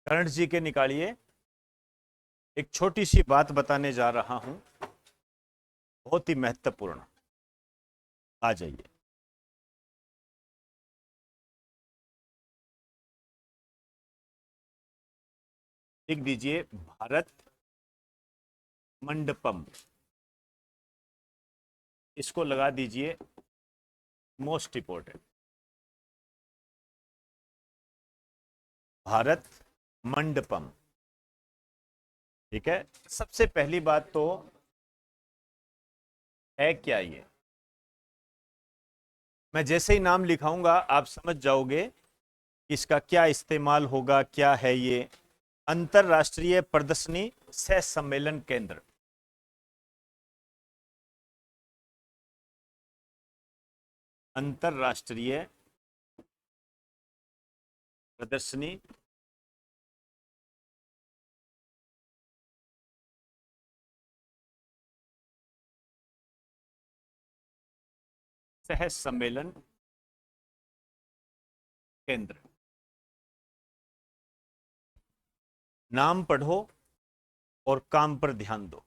कर्ण जी के निकालिए। एक छोटी सी बात बताने जा रहा हूं, बहुत ही महत्वपूर्ण। आ जाइए। लिख दीजिए भारत मंडपम। इसको लगा दीजिए मोस्ट इंपोर्टेंट। भारत मंडपम। ठीक है। सबसे पहली बात तो है क्या ये, मैं जैसे ही नाम लिखाऊंगा आप समझ जाओगे कि इसका क्या इस्तेमाल होगा। क्या है ये? अंतरराष्ट्रीय प्रदर्शनी सह सम्मेलन केंद्र। अंतरराष्ट्रीय प्रदर्शनी सह सम्मेलन केंद्र। नाम पढ़ो और काम पर ध्यान दो।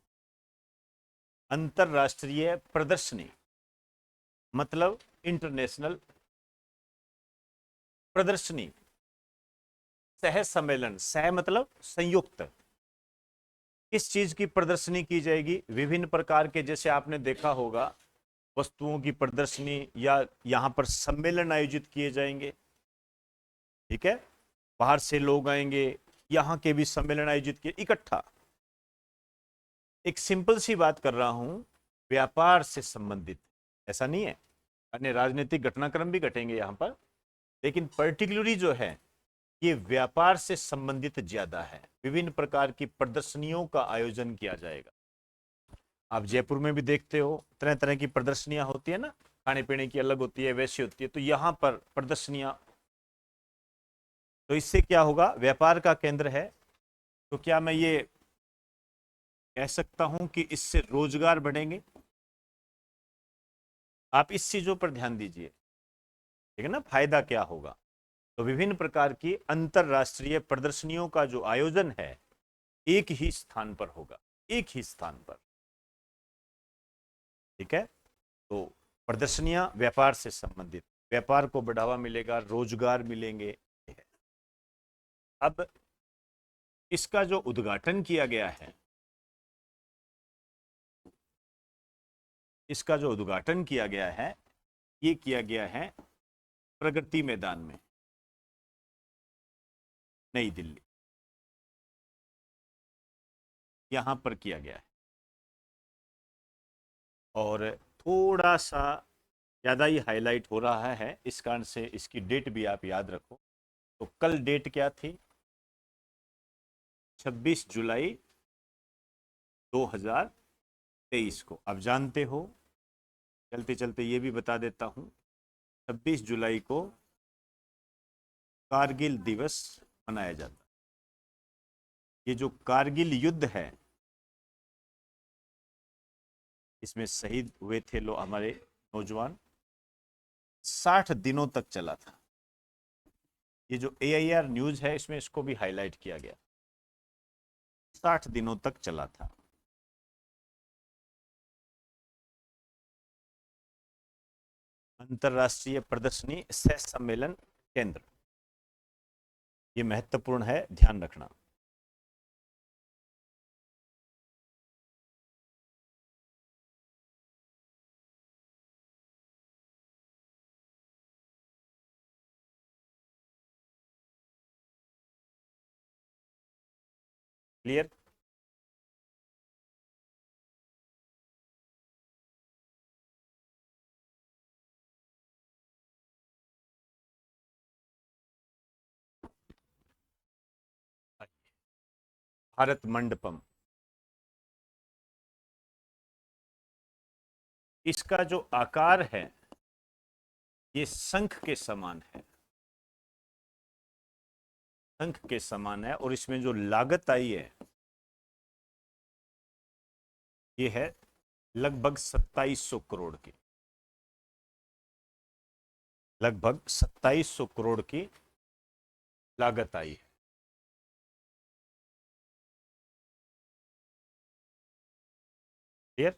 अंतरराष्ट्रीय प्रदर्शनी मतलब इंटरनेशनल प्रदर्शनी। सह सम्मेलन, सह मतलब संयुक्त। किस चीज की प्रदर्शनी की जाएगी? विभिन्न प्रकार के, जैसे आपने देखा होगा वस्तुओं की प्रदर्शनी, या यहां पर सम्मेलन आयोजित किए जाएंगे। ठीक है। बाहर से लोग आएंगे, यहां के भी सम्मेलन आयोजित किए इकट्ठा। एक सिंपल सी बात कर रहा हूं, व्यापार से संबंधित। ऐसा नहीं है, अन्य राजनीतिक घटनाक्रम भी घटेंगे यहां पर, लेकिन पर्टिकुलरली जो है ये व्यापार से संबंधित ज्यादा है। विभिन्न प्रकार की प्रदर्शनियों का आयोजन किया जाएगा। आप जयपुर में भी देखते हो तरह तरह की प्रदर्शनियां होती है ना, खाने पीने की अलग होती है, वैसी होती है। तो यहां पर प्रदर्शनियां, तो इससे क्या होगा? व्यापार का केंद्र है। तो क्या मैं ये कह सकता हूं कि इससे रोजगार बढ़ेंगे? आप इस चीजों पर ध्यान दीजिए। ठीक है ना, फायदा क्या होगा? तो विभिन्न प्रकार की अंतरराष्ट्रीय प्रदर्शनियों का जो आयोजन है एक ही स्थान पर होगा, एक ही स्थान पर। ठीक है। तो प्रदर्शनियां व्यापार से संबंधित, व्यापार को बढ़ावा मिलेगा, रोजगार मिलेंगे। अब इसका जो उद्घाटन किया गया है, इसका जो उद्घाटन किया गया है, ये किया गया है प्रगति मैदान में, नई दिल्ली। यहां पर किया गया है। और थोड़ा सा ज़्यादा ही हाईलाइट हो रहा है, इस कारण से इसकी डेट भी आप याद रखो। तो कल डेट क्या थी? 26 जुलाई 2023 को। आप जानते हो, चलते चलते ये भी बता देता हूं, 26 जुलाई को कारगिल दिवस मनाया जाता है। ये जो कारगिल युद्ध है, इसमें शहीद हुए थे लोग, हमारे नौजवान। 60 दिनों तक चला था। ये जो AIR न्यूज है, इसमें इसको भी हाईलाइट किया गया। 60 दिनों तक चला था। अंतरराष्ट्रीय प्रदर्शनी सह सम्मेलन केंद्र, ये महत्वपूर्ण है, ध्यान रखना। क्लियर? भारत मंडपम, इसका जो आकार है ये शंख के समान है, शंख के समान है। और इसमें जो लागत आई है ये है लगभग 2700 करोड़ की, लगभग 2700 करोड़ की लागत आई है। क्लियर।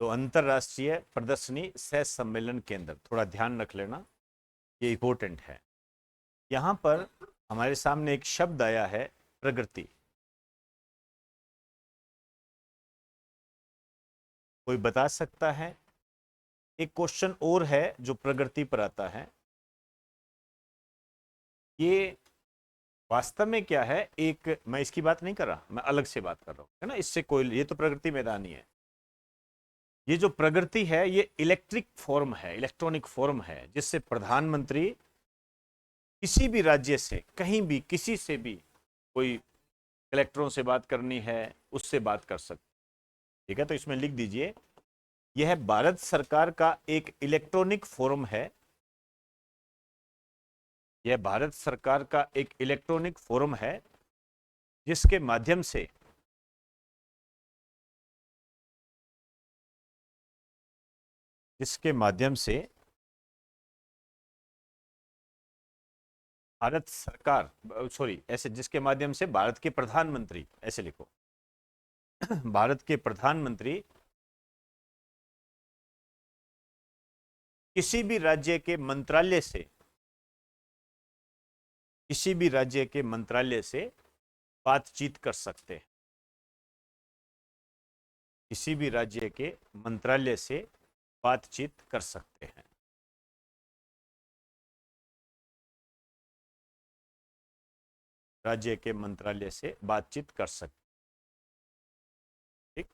तो अंतरराष्ट्रीय प्रदर्शनी सह सम्मेलन केंद्र, थोड़ा ध्यान रख लेना, ये इंपॉर्टेंट है। यहां पर हमारे सामने एक शब्द आया है प्रगति। कोई बता सकता है? एक क्वेश्चन और है जो प्रगति पर आता है, ये वास्तव में क्या है? एक, मैं इसकी बात नहीं कर रहा, मैं अलग से बात कर रहा हूं, है ना, इससे कोई, ये तो प्रगति मैदानी है। ये जो प्रगति है ये इलेक्ट्रिक फॉर्म है, इलेक्ट्रॉनिक फॉर्म है, जिससे प्रधानमंत्री किसी भी राज्य से, कहीं भी, किसी से भी, कोई कलेक्टरों से बात करनी है उससे बात कर सकते। ठीक है, तो इसमें लिख दीजिए, यह भारत सरकार का एक इलेक्ट्रॉनिक फॉर्म है। यह भारत सरकार का एक इलेक्ट्रॉनिक फॉर्म है जिसके माध्यम से भारत सरकार, सॉरी, ऐसे, जिसके माध्यम से भारत के प्रधानमंत्री, ऐसे लिखो, भारत के प्रधानमंत्री किसी भी राज्य के मंत्रालय से, किसी भी राज्य के मंत्रालय से बातचीत कर सकते हैं। किसी भी राज्य के मंत्रालय से बातचीत कर सकते हैं। राज्य के मंत्रालय से बातचीत कर सकते। ठीक,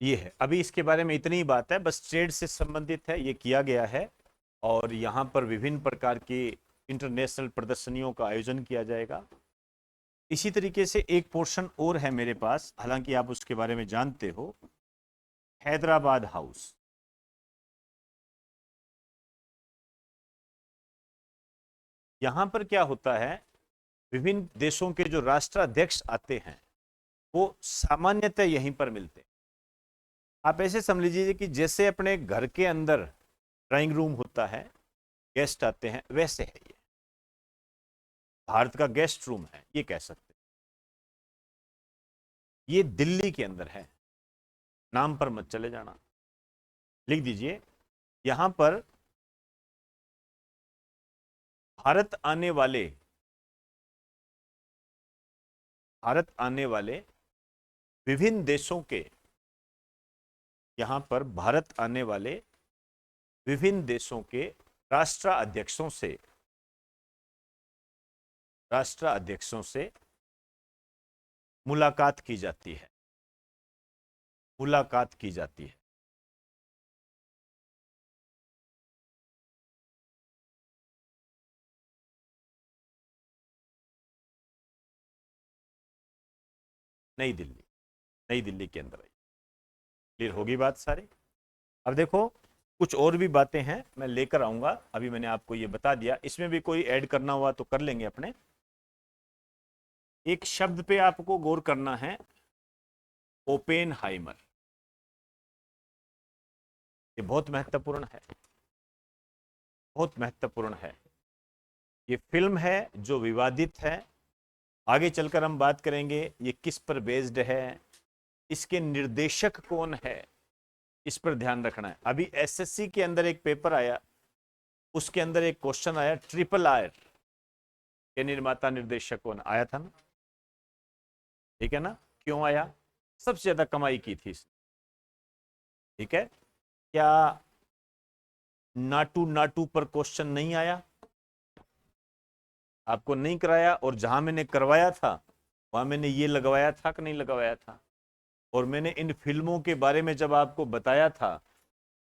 ये है। अभी इसके बारे में इतनी ही बात है, बस ट्रेड से संबंधित है, ये किया गया है, और यहाँ पर विभिन्न प्रकार की इंटरनेशनल प्रदर्शनियों का आयोजन किया जाएगा। इसी तरीके से एक पोर्शन और है मेरे पास, हालांकि आप उसके बारे में जानते हो, हैदराबाद हाउस। यहां पर क्या होता है, विभिन्न देशों के जो राष्ट्राध्यक्ष आते हैं वो सामान्यतः यहीं पर मिलते हैं। आप ऐसे समझ लीजिए कि जैसे अपने घर के अंदर ड्राइंग रूम होता है, गेस्ट आते हैं, वैसे है ये भारत का गेस्ट रूम है, ये कह सकते हैं। ये दिल्ली के अंदर है, नाम पर मत चले जाना, लिख दीजिए। यहां पर भारत आने वाले, भारत आने वाले विभिन्न देशों के, यहां पर भारत आने वाले विभिन्न देशों के राष्ट्राध्यक्षों से, राष्ट्राध्यक्षों से मुलाकात की जाती है, मुलाकात की जाती है। नई दिल्ली, नई दिल्ली के अंदर आई। क्लियर होगी बात सारी? अब देखो, कुछ और भी बातें हैं मैं लेकर आऊंगा, अभी मैंने आपको ये बता दिया, इसमें भी कोई ऐड करना हुआ तो कर लेंगे अपने। एक शब्द पे आपको गौर करना है, ओपेनहाइमर। ये बहुत महत्वपूर्ण है, बहुत महत्वपूर्ण है। ये फिल्म है जो विवादित है, आगे चलकर हम बात करेंगे ये किस पर बेस्ड है, इसके निर्देशक कौन है, इस पर ध्यान रखना है। अभी एसएससी के अंदर एक पेपर आया, उसके अंदर एक क्वेश्चन आया, RRR के निर्माता निर्देशक कौन, आया था ना? ठीक है ना? क्यों आया? सबसे ज्यादा कमाई की थी इसने। ठीक है, क्या नाटू नाटू पर क्वेश्चन नहीं आया? आपको नहीं कराया, और जहां मैंने करवाया था वहां मैंने ये लगवाया था कि नहीं लगवाया था? और मैंने इन फिल्मों के बारे में जब आपको बताया था,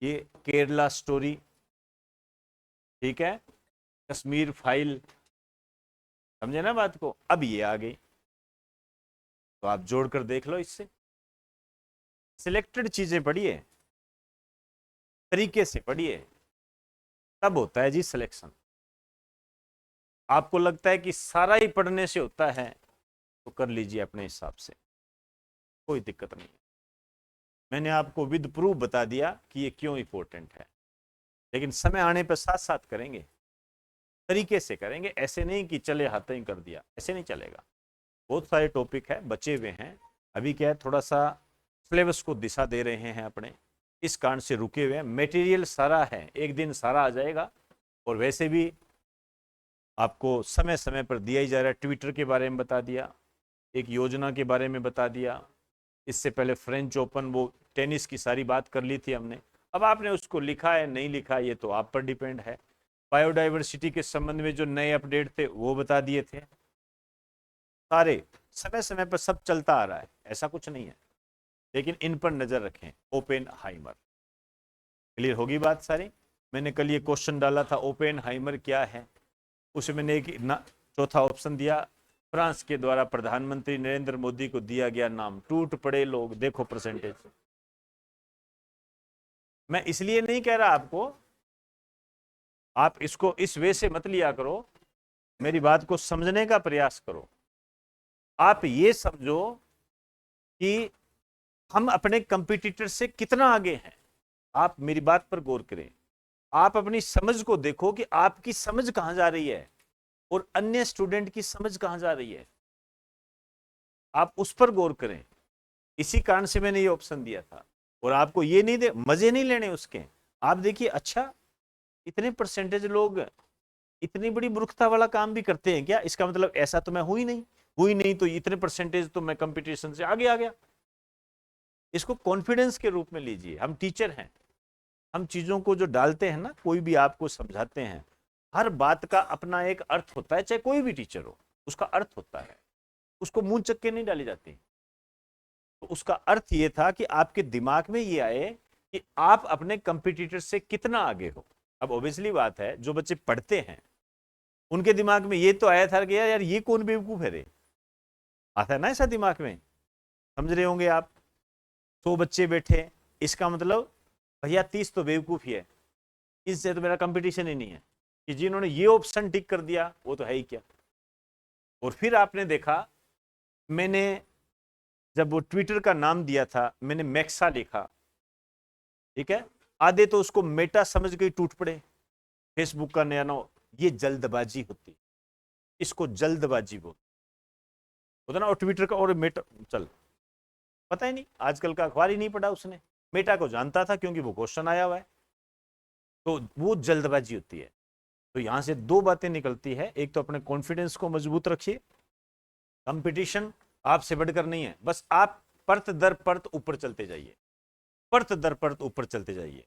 ये केरला स्टोरी, ठीक है, कश्मीर फाइल, समझे ना बात को? अब ये आ गई, तो आप जोड़कर देख लो इससे। सिलेक्टेड चीजें पढ़िए, तरीके से पढ़िए, तब होता है जी सिलेक्शन। आपको लगता है कि सारा ही पढ़ने से होता है, तो कर लीजिए अपने हिसाब से, कोई दिक्कत नहीं है। मैंने आपको विद प्रूफ बता दिया कि ये क्यों इंपॉर्टेंट है, लेकिन समय आने पर साथ साथ करेंगे, तरीके से करेंगे, ऐसे नहीं कि चले हाथ ही कर दिया, ऐसे नहीं चलेगा। बहुत सारे टॉपिक है, बचे हुए हैं, अभी क्या है, थोड़ा सा सिलेबस को दिशा दे रहे हैं अपने, इस कारण से रुके हुए हैं। मटेरियल सारा है, एक दिन सारा आ जाएगा। और वैसे भी आपको समय समय पर दिया ही जा रहा है। ट्विटर के बारे में बता दिया, एक योजना के बारे में बता दिया, इससे पहले फ्रेंच ओपन वो टेनिस की सारी बात कर ली थी हमने। अब आपने उसको लिखा है नहीं लिखा ये तो आप पर डिपेंड है। बायोडाइवर्सिटी के संबंध में जो नए अपडेट थे वो बता दिए थे। सारे समय समय पर सब चलता आ रहा है, ऐसा कुछ नहीं है, लेकिन इन पर नजर रखें। ओपेनहाइमर, क्लियर होगी बात सारी। मैंने कल ये क्वेश्चन डाला था ओपेनहाइमर क्या है, उसे मैंने एक चौथा ऑप्शन दिया, फ्रांस के द्वारा प्रधानमंत्री नरेंद्र मोदी को दिया गया नाम। टूट पड़े लोग, देखो परसेंटेज। मैं इसलिए नहीं कह रहा आपको, आप इसको इस वे से मत लिया करो, मेरी बात को समझने का प्रयास करो। आप ये समझो कि हम अपने कंपटीटर से कितना आगे हैं। आप मेरी बात पर गौर करें, आप अपनी समझ को देखो कि आपकी समझ कहां जा रही है और अन्य स्टूडेंट की समझ कहां जा रही है, आप उस पर गौर करें। इसी कारण से मैंने ये ऑप्शन दिया था। और आपको ये नहीं दे मजे नहीं लेने उसके। आप देखिए, अच्छा इतने परसेंटेज लोग इतनी बड़ी मूर्खता वाला काम भी करते हैं क्या? इसका मतलब ऐसा तो मैं हुई नहीं तो इतने परसेंटेज तो मैं कंपटीशन से आगे आ गया। इसको कॉन्फिडेंस के रूप में लीजिए। हम टीचर हैं, हम चीजों को जो डालते हैं ना, कोई भी आपको समझाते हैं, हर बात का अपना एक अर्थ होता है। चाहे कोई भी टीचर हो, उसका अर्थ होता है, उसको मुंह चक्के नहीं डाली जाती। तो उसका अर्थ ये था कि आपके दिमाग में ये आए कि आप अपने कंपटीटर से कितना आगे हो। अब ऑब्वियसली बात है, जो बच्चे पढ़ते हैं उनके दिमाग में ये तो आया था कि यार ये कौन बेवकूफ है रे, आता है ना ऐसा दिमाग में। समझ रहे होंगे आप। 100 बच्चे बैठे, इसका मतलब भैया 30 तो बेवकूफ ही है, इससे तो मेरा कंपटीशन ही नहीं है। कि जिन्होंने ये ऑप्शन टिक कर दिया वो तो है ही क्या। और फिर आपने देखा, मैंने जब वो ट्विटर का नाम दिया था, मैंने मैक्सा लिखा, ठीक है, आधे तो उसको मेटा समझ के टूट पड़े। फेसबुक का नया नाम, ये जल्दबाजी होती, इसको जल्दबाजी होता ना। और ट्विटर का और मेटा, चल पता ही नहीं, आजकल का अखबार ही नहीं पढ़ा उसने। मेटा को जानता था क्योंकि वो क्वेश्चन आया हुआ है, तो वो जल्दबाजी होती है। तो यहां से दो बातें निकलती है, एक तो अपने कॉन्फिडेंस को मजबूत रखिए, कंपटीशन आपसे बढ़कर नहीं है, बस आप परत दर परत ऊपर चलते जाइए, परत दर परत ऊपर चलते जाइए।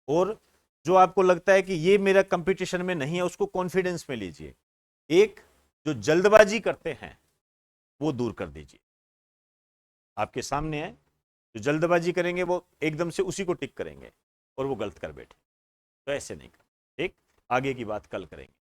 और जो आपको लगता है कि ये मेरा कंपटीशन में नहीं है, उसको कॉन्फिडेंस में लीजिए। एक जो जल्दबाजी करते हैं वो दूर कर दीजिए। आपके सामने है, जो जल्दबाजी करेंगे वो एकदम से उसी को टिक करेंगे और वो गलत कर बैठे। तो ऐसे नहीं कर, ठीक। आगे की बात कल करेंगे।